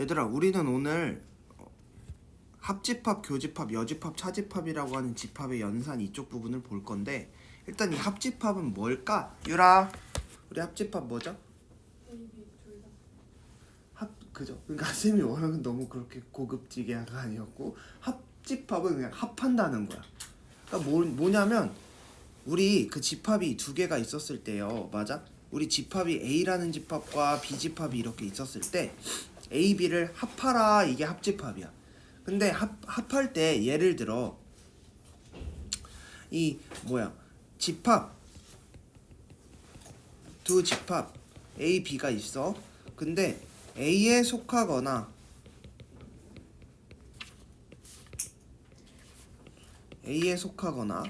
얘들아, 우리는 오늘 합집합, 교집합, 여집합, 차집합이라고 하는 집합의 연산 이쪽 부분을 볼 건데, 일단 이 합집합은 뭘까? 유라, 우리 합집합 뭐죠? 그죠? 그러니까 쌤이 원하는 너무 그렇게 고급지게가 아니었고, 합집합은 그냥 합한다는 거야. 그러니까 뭐냐면 우리 그 집합이 두 개가 있었을 때요, 맞아? 우리 집합이 A라는 집합과 B 집합이 이렇게 있었을 때 A, B를 합하라, 이게 합집합이야. 근데 합할 때 예를 들어 이 집합, 두 집합 A, B가 있어. 근데 A에 속하거나 A에 속하거나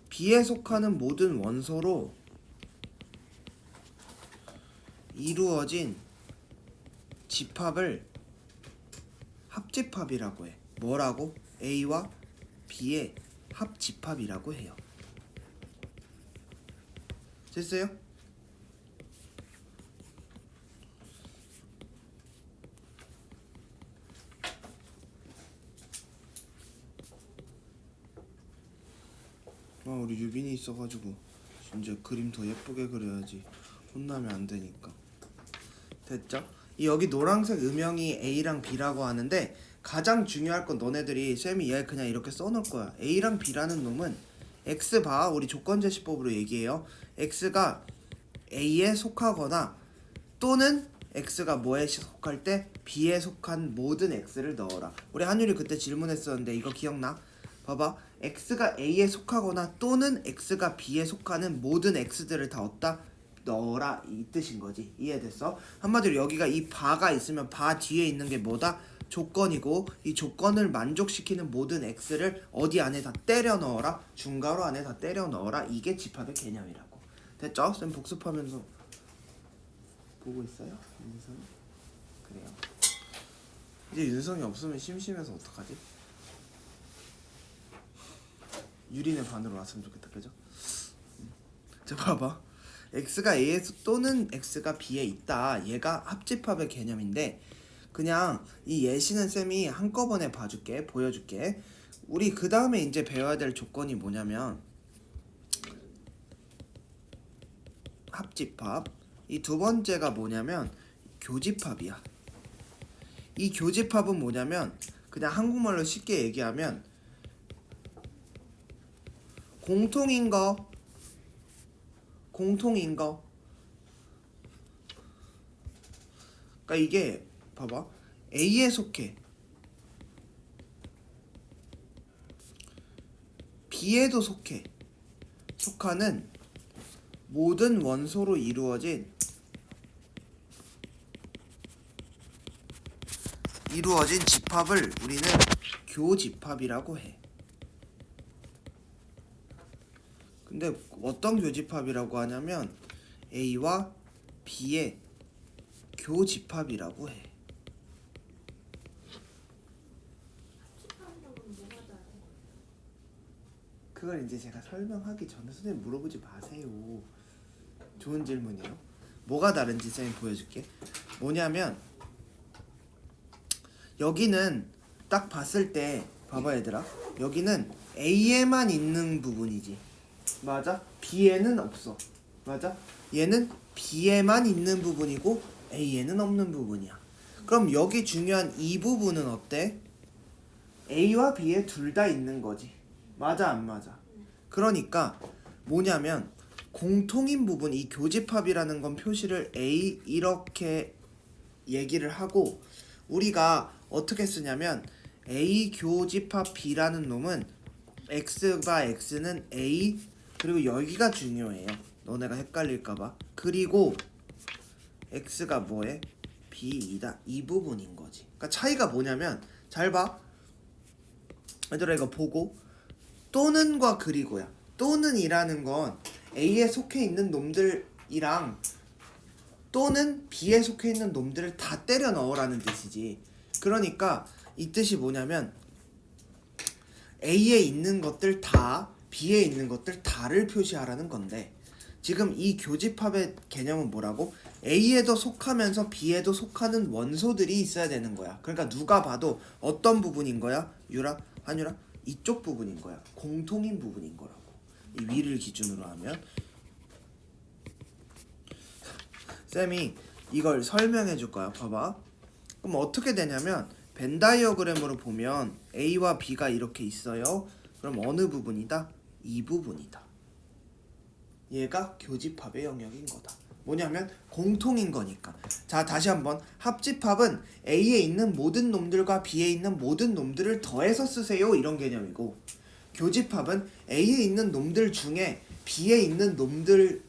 B에 속하는 모든 원소로 이루어진 집합을 합집합이라고 해. 뭐라고? A와 B의 합집합이라고 해요. 됐어요? 우리 유빈이 있어가지고 진짜 그림 더 예쁘게 그려야지. 혼나면 안 되니까. 됐죠? 여기 노란색 음영이 A랑 B라고 하는데, 가장 중요할 건 너네들이 쌤이 얘 그냥 이렇게 써놓을 거야. A랑 B라는 놈은 X 봐. 우리 조건제시법으로 얘기해요. X가 A에 속하거나 또는 X가 뭐에 속할 때 B에 속한 모든 X를 넣어라. 우리 한율이 그때 질문했었는데 이거 기억나? 봐봐. X가 A에 속하거나 또는 X가 B에 속하는 모든 X들을 다 얻다 넣어라, 이 뜻인 거지. 이해됐어? 한마디로 여기가 이 바가 있으면 바 뒤에 있는 게 뭐다? 조건이고, 이 조건을 만족시키는 모든 X를 어디 안에 다 때려 넣어라, 중괄호 안에 다 때려 넣어라. 이게 집합의 개념이라고. 됐죠? 쌤 복습하면서 보고 있어요? 윤성이? 그래요. 이제 윤성이 없으면 심심해서 어떡하지? 유리네 반으로 왔으면 좋겠다, 그죠? 자, 봐봐. X가 A에서 또는 X가 B에 있다. 얘가 합집합의 개념인데, 그냥 이 예시는 쌤이 한꺼번에 봐줄게, 보여줄게. 우리 그 다음에 이제 배워야 될 조건이 뭐냐면 합집합. 이 두 번째가 뭐냐면 교집합이야. 이 교집합은 뭐냐면 그냥 한국말로 쉽게 얘기하면 공통인 거. 그러니까 이게 봐봐. A에 B에도 속하는 모든 원소로 이루어진 집합을 우리는 교집합이라고 해. 근데 어떤 교집합이라고 하냐면 A와 B의 교집합이라고 해. 그걸 이제 제가 설명하기 전에 선생님 물어보지 마세요. 좋은 질문이에요. 뭐가 다른지 선생님 보여줄게. 뭐냐면 여기는 딱 봤을 때 봐봐 얘들아, 여기는 A에만 있는 부분이지, 맞아? B에는 없어, 맞아? 얘는 B에만 있는 부분이고 A에는 없는 부분이야. 그럼 여기 중요한 이 부분은 어때? A와 B에 둘 다 있는 거지, 맞아 안 맞아? 그러니까 뭐냐면 공통인 부분, 이 교집합이라는 건 표시를 A 이렇게 얘기를 하고, 우리가 어떻게 쓰냐면 A 교집합 B라는 놈은 X가 X는 A, 그리고 여기가 중요해요. 너네가 헷갈릴까봐. 그리고 X가 뭐해? B이다. 이 부분인 거지. 그러니까 차이가 뭐냐면, 잘 봐. 얘들아 이거 보고, 또는과 그리고야. 또는이라는 건 A에 속해 있는 놈들이랑 또는 B에 속해 있는 놈들을 다 때려 넣으라는 뜻이지. 그러니까 이 뜻이 뭐냐면 A에 있는 것들 다 B에 있는 것들 다를 표시하라는 건데 지금 이 교집합의 개념은 뭐라고? A에도 속하면서 B에도 속하는 원소들이 있어야 되는 거야. 그러니까 누가 봐도 어떤 부분인 거야? 유라, 한유라? 이쪽 부분인 거야. 공통인 부분인 거라고. 이 위를 기준으로 하면 쌤이 이걸 설명해 줄 거야. 봐봐. 그럼 어떻게 되냐면 벤 다이어그램으로 보면 A와 B가 이렇게 있어요. 그럼 어느 부분이다? 이 부분이다. 얘가 교집합의 영역인 거다. 뭐냐면 공통인 거니까. 자, 다시 한번 합집합은 A에 있는 모든 놈들과 B에 있는 모든 놈들을 더해서 쓰세요. 이런 개념이고 교집합은 A에 있는 놈들 중에 B에 있는 놈들을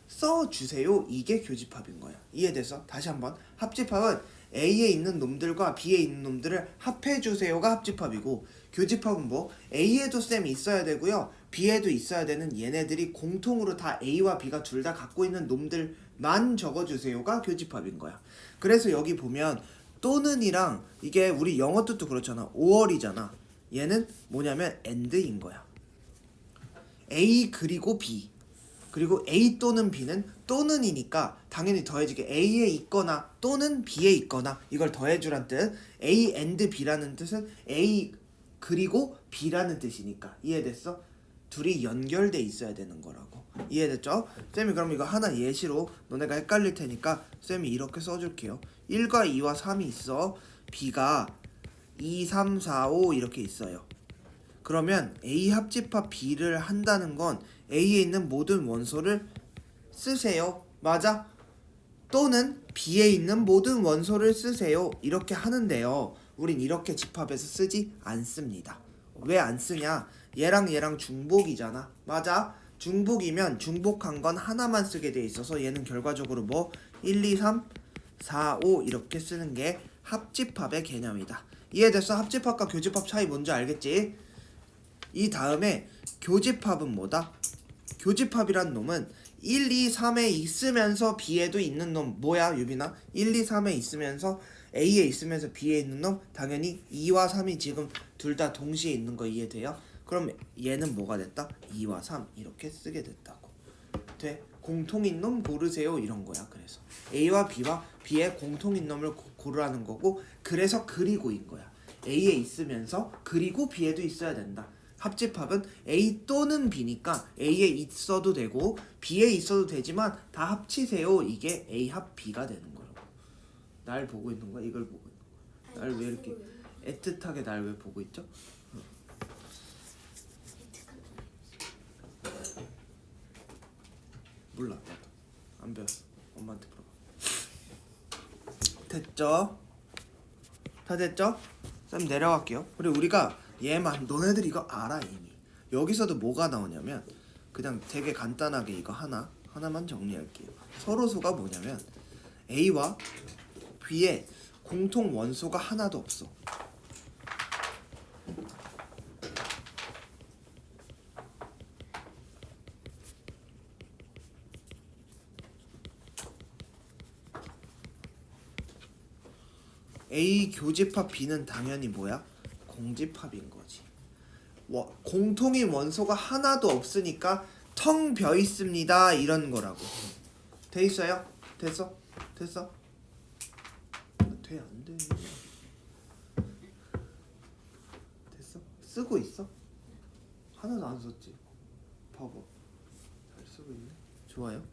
써주세요. 이게 교집합인 거야. 이해돼서? 다시 한번 합집합은 A에 있는 놈들과 B에 있는 놈들을 합해주세요가 합집합이고 교집합은 뭐? A에도 쌤이 있어야 되고요. B에도 있어야 되는 얘네들이 공통으로 다 A와 B가 둘 다 갖고 있는 놈들만 적어주세요가 교집합인 거야. 그래서 여기 보면 또는이랑 이게 우리 영어 뜻도 그렇잖아. 5월이잖아. 얘는 뭐냐면 and인 거야. A 그리고 B 그리고 A 또는 B는 또는이니까 당연히 더해지게 A에 있거나 또는 B에 있거나 이걸 더해주란 뜻. A and B라는 뜻은 A 그리고 B라는 뜻이니까. 이해됐어? 둘이 연결돼 있어야 되는 거라고. 이해됐죠? 쌤이 그럼 이거 하나 예시로 너네가 헷갈릴 테니까 쌤이 이렇게 써줄게요. 1과 2와 3이 있어. B가 2, 3, 4, 5 이렇게 있어요. 그러면 A 합집합 B를 한다는 건 A에 있는 모든 원소를 쓰세요. 맞아? 또는 B에 있는 모든 원소를 쓰세요. 이렇게 하는데요. 우린 이렇게 집합해서 쓰지 않습니다. 왜 안 쓰냐? 얘랑 얘랑 중복이잖아. 맞아? 중복이면 중복한 건 하나만 쓰게 돼 있어서 얘는 결과적으로 뭐 1, 2, 3, 4, 5 이렇게 쓰는 게 합집합의 개념이다. 이해됐어? 합집합과 교집합 차이 뭔지 알겠지? 이 다음에 교집합은 뭐다? 교집합이란 놈은 1, 2, 3에 있으면서 B에도 있는 놈 뭐야 유빈아? 1, 2, 3에 있으면서 A에 있으면서 B에 있는 놈 당연히 2와 3이 지금 둘 다 동시에 있는 거 이해돼요? 그럼 얘는 뭐가 됐다? 2와 3 이렇게 쓰게 됐다고. 돼? 공통인 놈 고르세요 이런 거야. 그래서 A와 B와 B의 공통인 놈을 고르라는 거고 그래서 그리고인 거야. A에 있으면서 그리고 B에도 있어야 된다. 합집합은 A 또는 B니까 A에 있어도 되고 B에 있어도 되지만 다 합치세요. 이게 A 합 B가 되는 거라고. 날 보고 있는 거야? 이걸 보고 있는 거야? 날 왜 이렇게 애틋하게 날 왜 보고 있죠? 몰라 나도 안 배웠어. 엄마한테 물어봐. 됐죠? 다 됐죠? 쌤 내려갈게요. 그리고 우리가 얘만 너네들 이거 알아 이미. 여기서도 뭐가 나오냐면 그냥 되게 간단하게 이거 하나만 정리할게요. 서로수가 뭐냐면 A와 B에 공통 원소가 하나도 없어. A 교집합 B는 당연히 뭐야? 공집합인 거지. 공통인 원소가 하나도 없으니까 텅 비어 있습니다. 이런 거라고. 돼 있어요? 됐어? 됐어? 돼 안 돼? 됐어? 쓰고 있어? 하나도 안 썼지? 봐봐. 잘 쓰고 있네. 좋아요.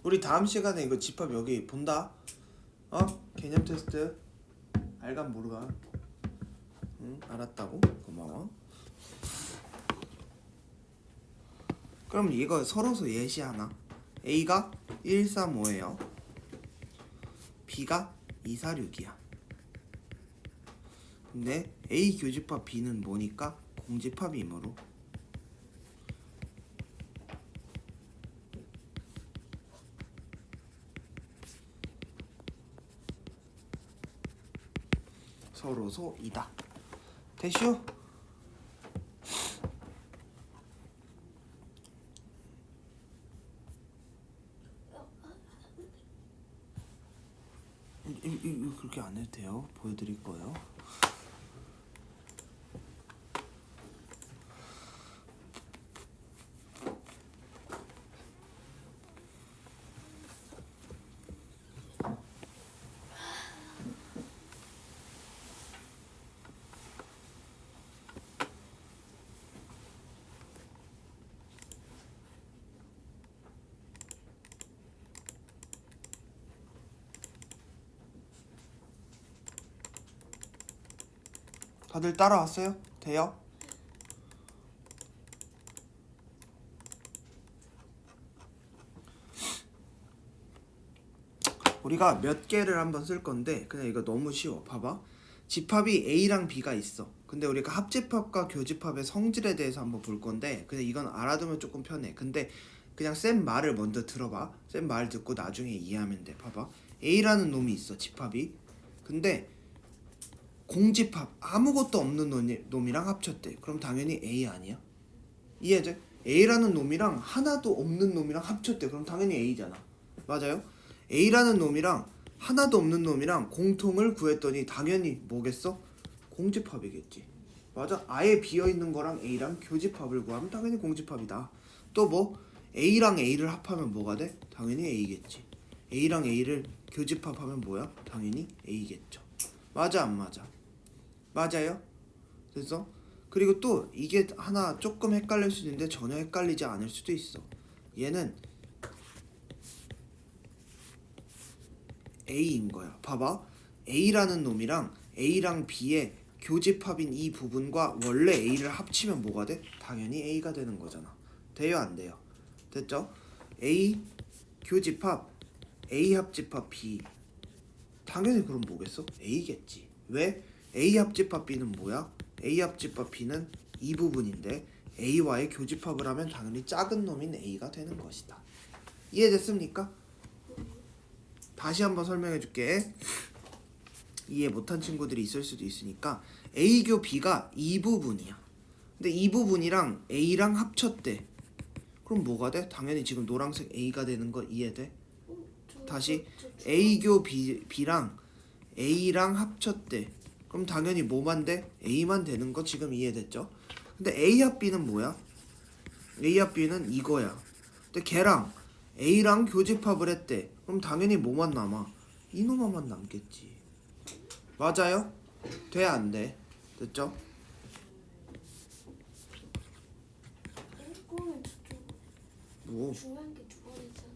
우리 다음 시간에 이거 집합 여기 본다. 개념 테스트. 알감 모르가. 응, 알았다고? 고마워. 그럼 이거 서로서 예시 하나. A가 1, 3, 5예요. B가 2, 4, 6이야. 근데 A 교집합 B는 뭐니까? 공집합이므로 서로소이다. 됐슈? 그렇게 안 해도 돼요. 보여드릴 거예요. 다들 따라왔어요? 돼요? 우리가 몇 개를 한번 쓸 건데 그냥 이거 너무 쉬워. 봐봐. 집합이 A랑 B가 있어. 근데 우리가 합집합과 교집합의 성질에 대해서 한번 볼 건데 그냥 이건 알아두면 조금 편해. 근데 그냥 쌤 말을 먼저 들어봐. 쌤 말 듣고 나중에 이해하면 돼. 봐봐. A라는 놈이 있어. 집합이. 근데 공집합 아무것도 없는 놈이랑 합쳤대. 그럼 당연히 A 아니야? 이해돼? A라는 놈이랑 하나도 없는 놈이랑 합쳤대. 그럼 당연히 A잖아. 맞아요? A라는 놈이랑 하나도 없는 놈이랑 공통을 구했더니 당연히 뭐겠어? 공집합이겠지. 맞아? 아예 비어있는 거랑 A랑 교집합을 구하면 당연히 공집합이다. 또 뭐? A랑 A를 합하면 뭐가 돼? 당연히 A겠지. A랑 A를 교집합하면 뭐야? 당연히 A겠죠. 맞아 안 맞아? 맞아요? 그래서 그리고 또 이게 하나 조금 헷갈릴 수 있는데 전혀 헷갈리지 않을 수도 있어. 얘는 A인 거야. 봐봐. A라는 놈이랑 A랑 B의 교집합인 이 부분과 원래 A를 합치면 뭐가 돼? 당연히 A가 되는 거잖아. 돼요 안 돼요? 됐죠? A 교집합 A 합집합 B 당연히 그럼 뭐겠어? A겠지. 왜? A 합집합 B는 뭐야? A 합집합 B는 이 부분인데 A와의 교집합을 하면 당연히 작은 놈인 A가 되는 것이다. 이해됐습니까? 다시 한번 설명해 줄게. 이해 못한 친구들이 있을 수도 있으니까 A교 B가 이 부분이야. 근데 이 부분이랑 A랑 합쳤대. 그럼 뭐가 돼? 당연히 지금 노란색 A가 되는 거 이해돼? 다시 A교 B랑 A랑 합쳤대. 그럼 당연히 뭐만 돼? A만 되는 거 지금 이해됐죠? 근데 A 합 B는 뭐야? A 합 B는 이거야. 근데 걔랑 A랑 교집합을 했대. 그럼 당연히 뭐만 남아? 이놈만 남겠지. 맞아요? 돼 안 돼? 됐죠? 그러면 저쪽 뭐? 중요한 게 두 번이잖아요.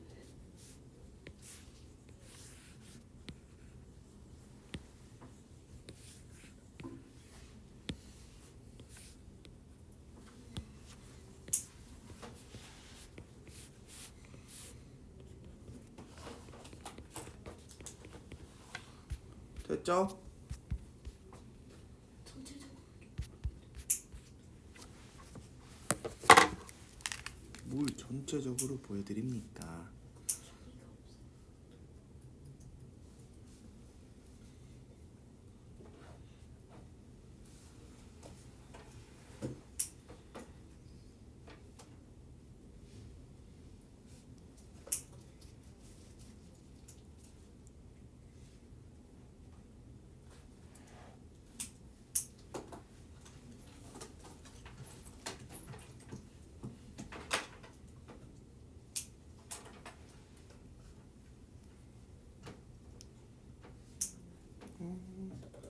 됐죠? 전체적으로 뭘 전체적으로 보여드립니까? 재미가 없어.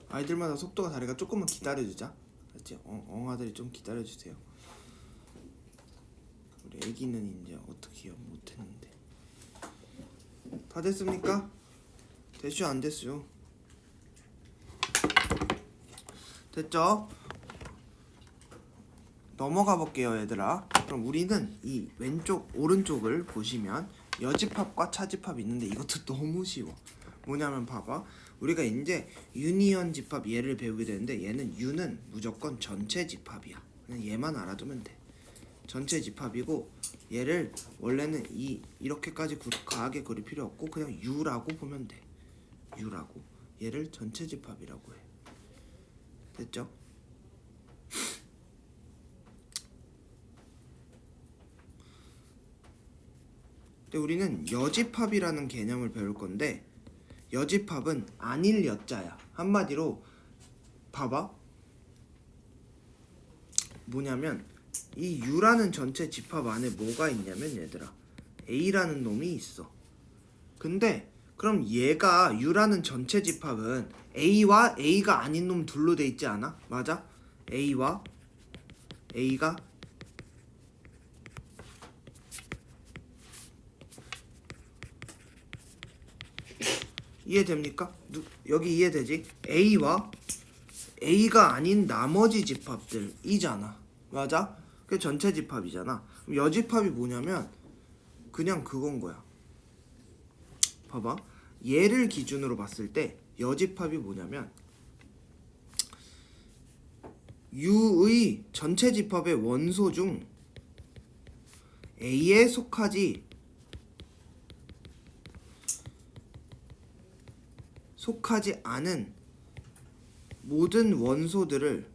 아이들마다 속도가 다르니까 조금만 기다려주자. 알았지? 엉아들이 좀 기다려주세요. 우리 애기는 이제 어떻게 해요? 못했는데. 다 됐습니까? 됐슈 안 됐슈? 됐죠? 넘어가 볼게요 얘들아. 그럼 우리는 이 왼쪽 오른쪽을 보시면 여집합과 차집합이 있는데 이것도 너무 쉬워. 뭐냐면 봐봐. 우리가 이제 유니언 집합 얘를 배우게 되는데 얘는 U는 무조건 전체 집합이야. 그냥 얘만 알아두면 돼. 전체 집합이고 얘를 원래는 이렇게까지 과하게 그릴 필요 없고 그냥 U라고 보면 돼. U라고. 얘를 전체 집합이라고 해. 됐죠? 근데 우리는 여집합이라는 개념을 배울 건데 여집합은 아닐 여자야. 한마디로 봐봐. 뭐냐면 이 U라는 전체 집합 안에 뭐가 있냐면 얘들아 A라는 놈이 있어. 근데 그럼 얘가 U라는 전체 집합은 A와 A가 아닌 놈 둘로 돼 있지 않아? 맞아? A와 A가 이해됩니까? 여기 이해되지? A와 A가 아닌 나머지 집합들이잖아. 맞아? 그게 전체 집합이잖아. 그럼 여집합이 뭐냐면 그냥 그건 거야. 봐봐. 얘를 기준으로 봤을 때 여집합이 뭐냐면 U의 전체 집합의 원소 중 A에 속하지 않은 모든 원소들을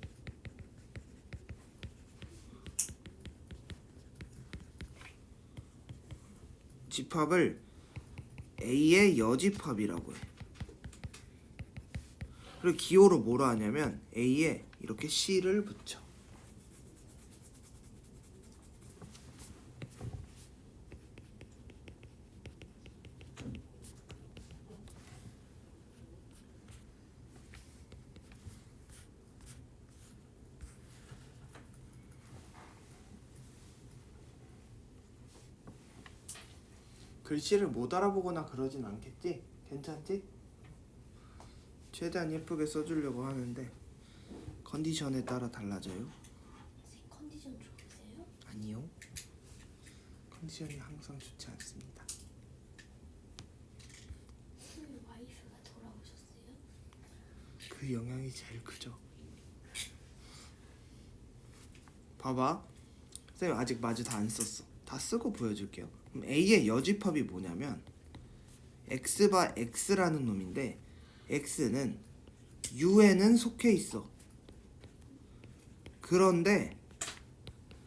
집합을 A의 여집합이라고 해. 그리고 기호로 뭐라 하냐면 A에 이렇게 C를 붙여. 글씨를 못 알아보거나 그러진 않겠지? 괜찮지? 최대한 예쁘게 써주려고 하는데 컨디션에 따라 달라져요. 선생님 컨디션 좋으세요? 아니요. 컨디션이 항상 좋지 않습니다. 선생님 와이프가 돌아오셨어요? 그 영향이 제일 크죠. 봐봐. 선생님 아직 마주 다 안 썼어. 다 쓰고 보여줄게요. 그럼 A의 여집합이 뭐냐면 X바 X라는 놈인데 X는 U에는 속해 있어. 그런데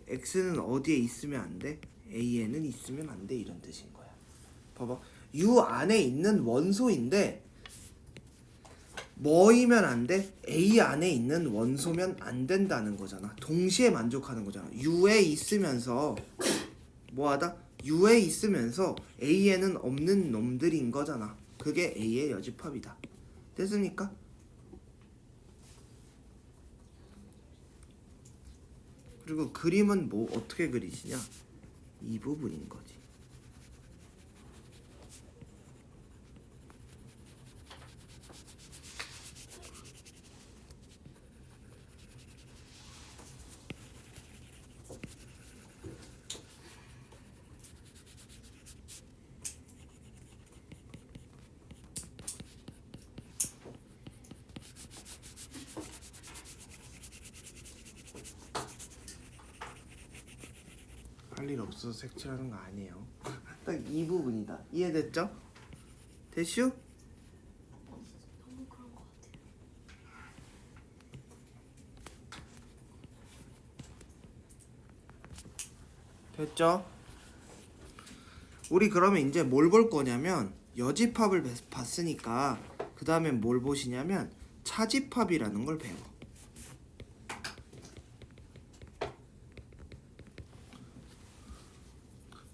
X는 어디에 있으면 안 돼? A에는 있으면 안 돼. 이런 뜻인 거야. 봐봐. U 안에 있는 원소인데 뭐이면 안 돼? A 안에 있는 원소면 안 된다는 거잖아. 동시에 만족하는 거잖아. U에 있으면서 뭐하다? U에 있으면서 A에는 없는 놈들인 거잖아. 그게 A의 여집합이다. 됐습니까? 그리고 그림은 뭐 어떻게 그리시냐? 이 부분인 거지. 할 일 없어서 색칠하는 거 아니에요. 딱 이 부분이다. 이해됐죠? 됐슈? 너무 그런 것 같아요. 됐죠? 우리 그러면 이제 뭘 볼 거냐면 여집합을 봤으니까 그 다음엔 뭘 보시냐면 차집합이라는 걸 배워.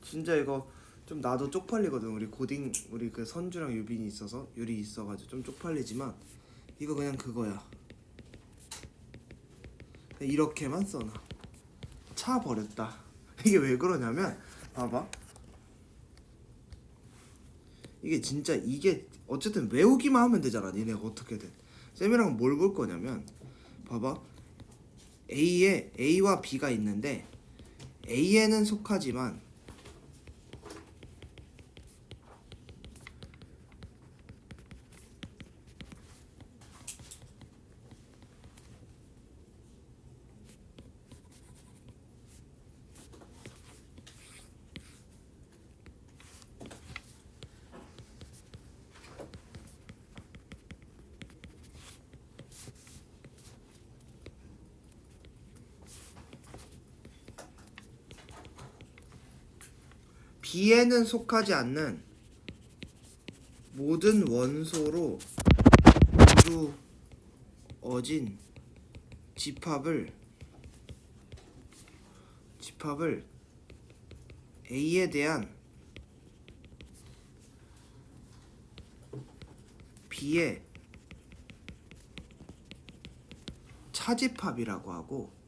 진짜 이거 좀 나도 쪽팔리거든. 우리 고딩 우리 그 선주랑 유빈이 있어서 유리 있어가지고 좀 쪽팔리지만 이거 그냥 그거야. 그냥 이렇게만 써놔. 차 버렸다. 이게 왜 그러냐면 봐봐. 이게 진짜 이게 어쨌든 외우기만 하면 되잖아. 니네가 어떻게든. 쌤이랑 뭘 볼 거냐면 봐봐. A에 A와 B가 있는데 A에는 속하지만 B에는 속하지 않는 모든 원소로 이루어진 집합을 A에 대한 B의 차집합이라고 하고,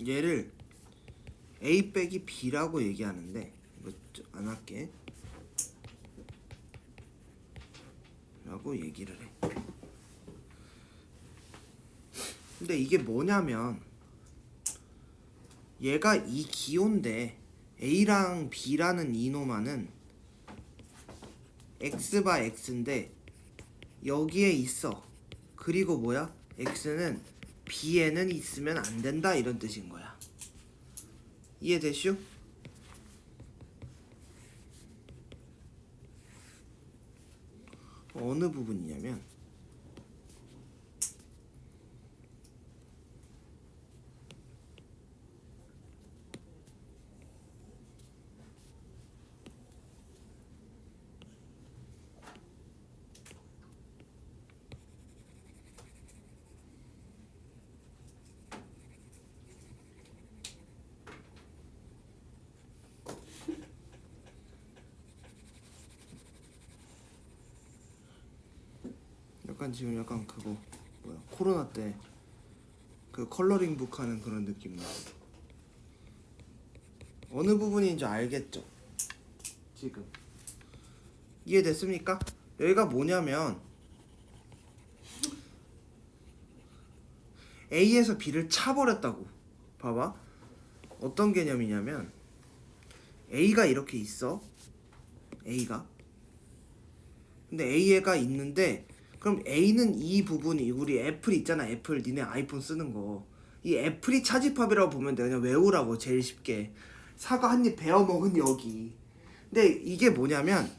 얘를 A 빼기 B라고 얘기하는데, 이거 안 할게 라고 얘기를 해. 근데 이게 뭐냐면, 얘가 이 기호인데 A랑 B라는 이노마는 X바 X인데 여기에 있어. 그리고 뭐야? X는 B에는 있으면 안 된다, 이런 뜻인 거야. 이해되슈? 어느 부분이냐면, 약간 지금 약간 그거 뭐야, 코로나 때 그 컬러링 북 하는 그런 느낌 나. 어느 부분인지 알겠죠? 지금 이해됐습니까? 여기가 뭐냐면, A에서 B를 차버렸다고. 봐봐, 어떤 개념이냐면, A가 이렇게 있어. A가. 근데 A가 있는데, 그럼 A는 이 부분이, 우리 애플 있잖아. 애플, 니네 아이폰 쓰는 거. 이 애플이 차집합이라고 보면 돼. 그냥 외우라고, 제일 쉽게. 사과 한 입 베어 먹은 여기. 근데 이게 뭐냐면,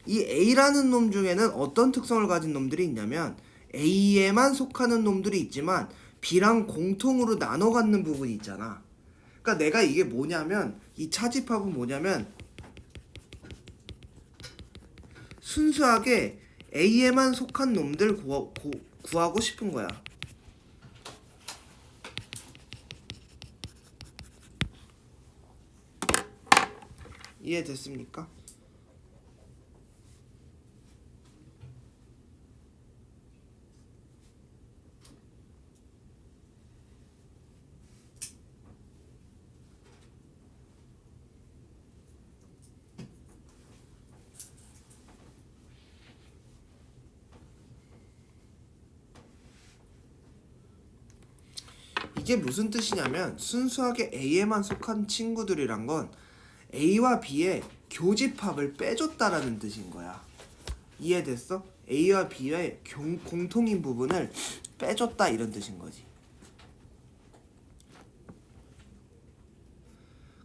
이 A라는 놈 중에는 어떤 특성을 가진 놈들이 있냐면, A에만 속하는 놈들이 있지만 B랑 공통으로 나눠 갖는 부분이 있잖아. 그러니까 내가 이게 뭐냐면, 이 차집합은 뭐냐면, 순수하게 A에만 속한 놈들 구하고 싶은 거야. 이해됐습니까? 이게 무슨 뜻이냐면, 순수하게 A에만 속한 친구들이란 건 A와 B의 교집합을 빼줬다라는 뜻인 거야. 이해됐어? A와 B의 공통인 부분을 빼줬다, 이런 뜻인 거지.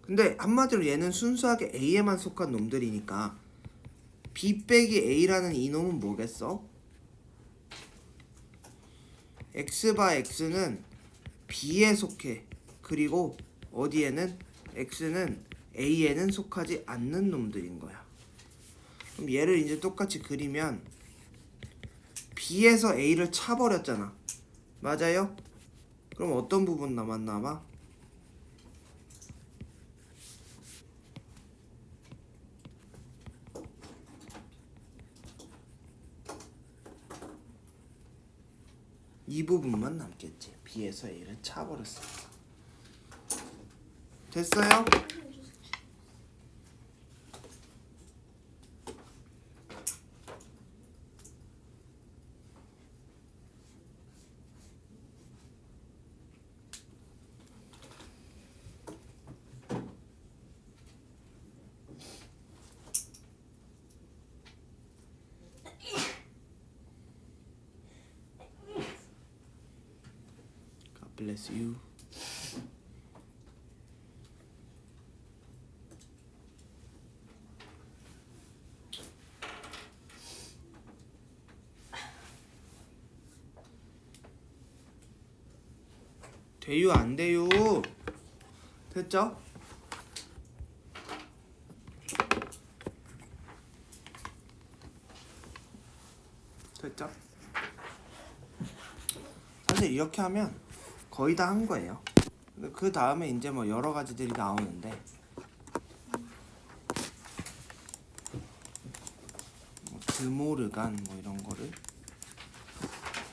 근데 한마디로 얘는 순수하게 A에만 속한 놈들이니까 B 빼기 A라는 이놈은 뭐겠어? X바 X는 B에 속해. 그리고 어디에는? X는 A에는 속하지 않는 놈들인 거야. 그럼 얘를 이제 똑같이 그리면, B에서 A를 차버렸잖아. 맞아요? 그럼 어떤 부분 남았나? 이 부분만 남겠지. B에서 A를 차버렸어. 됐어요? God bless you. 돼요 안 돼요? 됐죠? 됐죠? 사실 이렇게 하면 거의 다 한 거예요. 그 다음에 이제 뭐 여러 가지들이 나오는데 뭐 드모르간 뭐 이런 거를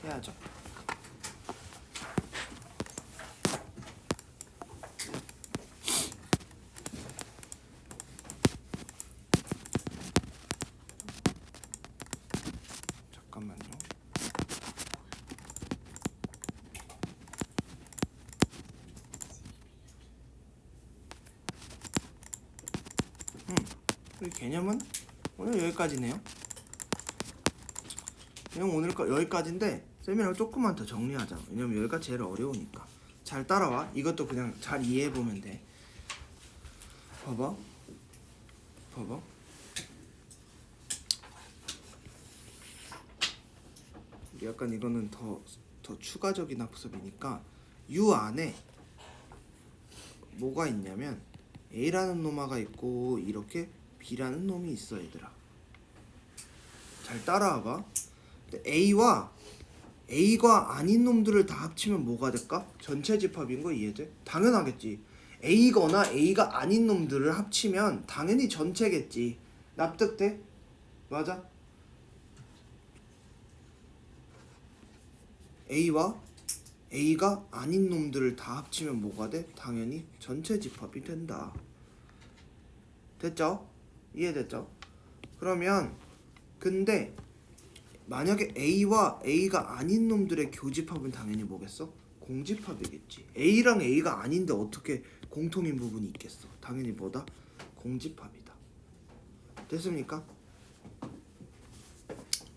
해야죠. 잠깐만요. 우리 개념은 오늘 여기까지네요. 그냥 오늘 여기까지인데 쌤이랑 조금만 더 정리하자. 왜냐면 여기가 제일 어려우니까. 잘 따라와. 이것도 그냥 잘 이해해보면 돼. 봐봐. 봐봐. 약간 이거는 더 추가적인 학습이니까 U 안에 뭐가 있냐면 A라는 놈아가 있고 이렇게 B라는 놈이 있어 얘들아. 잘 따라와봐. A와 A가 아닌 놈들을 다 합치면 뭐가 될까? 전체 집합인 거 이해돼? 당연하겠지. A거나 A가 아닌 놈들을 합치면 당연히 전체겠지. 납득돼? 맞아? A와 A가 아닌 놈들을 다 합치면 뭐가 돼? 당연히 전체 집합이 된다. 됐죠? 이해됐죠? 그러면 근데 만약에 A와 A가 아닌 놈들의 교집합은 당연히 뭐겠어? 공집합이겠지. A랑 A가 아닌데 어떻게 공통인 부분이 있겠어? 당연히 뭐다? 공집합이다. 됐습니까?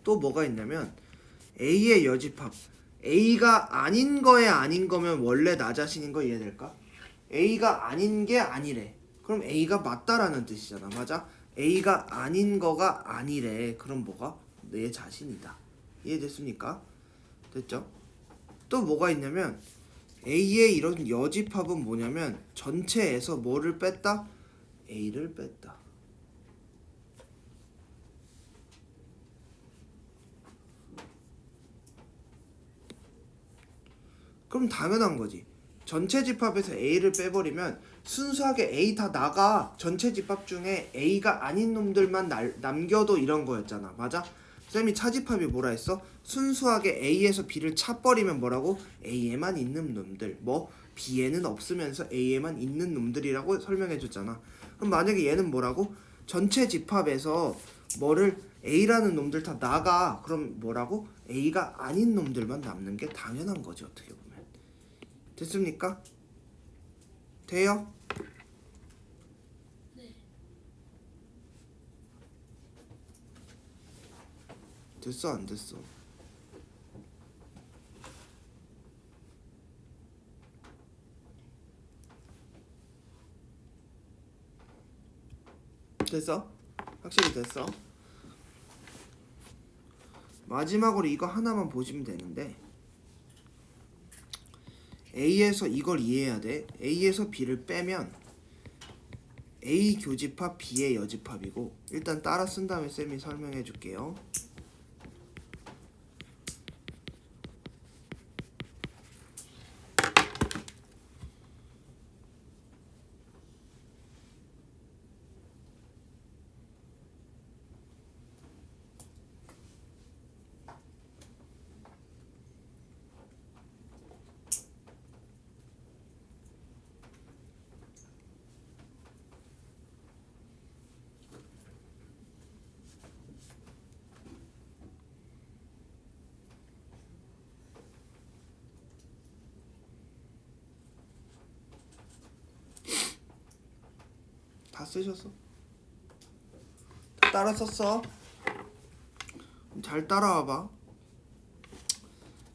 또 뭐가 있냐면 A의 여집합. A가 아닌 거에 아닌 거면 원래 나 자신인 거 이해될까? A가 아닌 게 아니래. 그럼 A가 맞다라는 뜻이잖아. 맞아? A가 아닌 거가 아니래. 그럼 뭐가? 내 자신이다. 이해됐습니까? 됐죠? 또 뭐가 있냐면 A의 이런 여집합은 뭐냐면 전체에서 뭐를 뺐다? A를 뺐다. 그럼 당연한 거지. 전체 집합에서 A를 빼버리면 순수하게 A 다 나가. 전체 집합 중에 A가 아닌 놈들만 남겨도 이런 거였잖아. 맞아? 쌤이 차집합이 뭐라 했어? 순수하게 A에서 B를 차버리면 뭐라고? A에만 있는 놈들. 뭐 B에는 없으면서 A에만 있는 놈들이라고 설명해줬잖아. 그럼 만약에 얘는 뭐라고? 전체 집합에서 뭐를 A라는 놈들 다 나가. 그럼 뭐라고? A가 아닌 놈들만 남는 게 당연한 거지 어떻게 보면. 됐습니까? 돼요? 네. 됐어 안 됐어? 됐어? 확실히 됐어? 마지막으로 이거 하나만 보시면 되는데 A에서 이걸 이해해야 돼. A에서 B를 빼면 A 교집합 B의 여집합이고 일단 따라 쓴 다음에 쌤이 설명해 줄게요. 다 쓰셨어? 다 따라 썼어? 잘 따라와봐.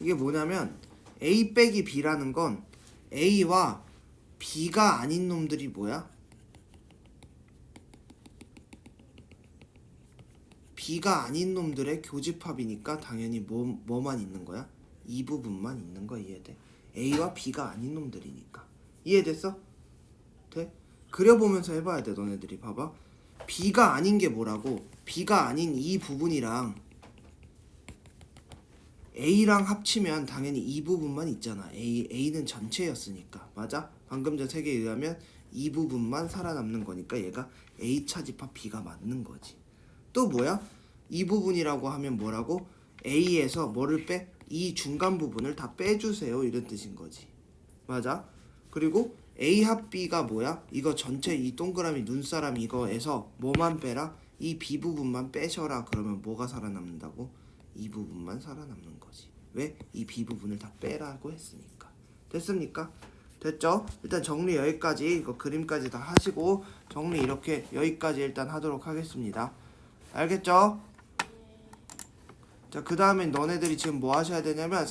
이게 뭐냐면 A 빼기 B라는 건 A와 B가 아닌 놈들이 뭐야? B가 아닌 놈들의 교집합이니까 당연히 뭐만 있는 거야? 이 부분만 있는 거 이해돼? A와 B가 아닌 놈들이니까. 이해됐어? 돼? 그려보면서 해봐야 돼. 너네들이 봐봐. B가 아닌 게 뭐라고? B가 아닌 이 부분이랑 A랑 합치면 당연히 이 부분만 있잖아. A는 전체였으니까. 맞아? 방금 전 색에 의하면 이 부분만 살아남는 거니까 얘가 A 차집합 B가 맞는 거지. 또 뭐야? 이 부분이라고 하면 뭐라고? A에서 뭐를 빼? 이 중간 부분을 다 빼주세요. 이런 뜻인 거지. 맞아? 그리고 A 합 B가 뭐야? 이거 전체 이 동그라미 눈사람 이거에서 뭐만 빼라? 이 B 부분만 빼셔라. 그러면 뭐가 살아남는다고? 이 부분만 살아남는 거지. 왜? 이 B 부분을 다 빼라고 했으니까. 됐습니까? 됐죠? 일단 정리 여기까지. 이거 그림까지 다 하시고 정리 이렇게 여기까지 일단 하도록 하겠습니다. 알겠죠? 자, 그 다음에 너네들이 지금 뭐 하셔야 되냐면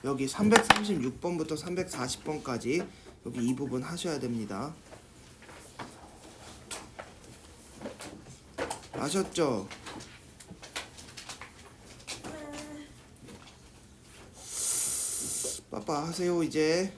여기 336번부터 340번까지 여기 이 부분 하셔야 됩니다. 아셨죠? 빠빠 하세요 이제.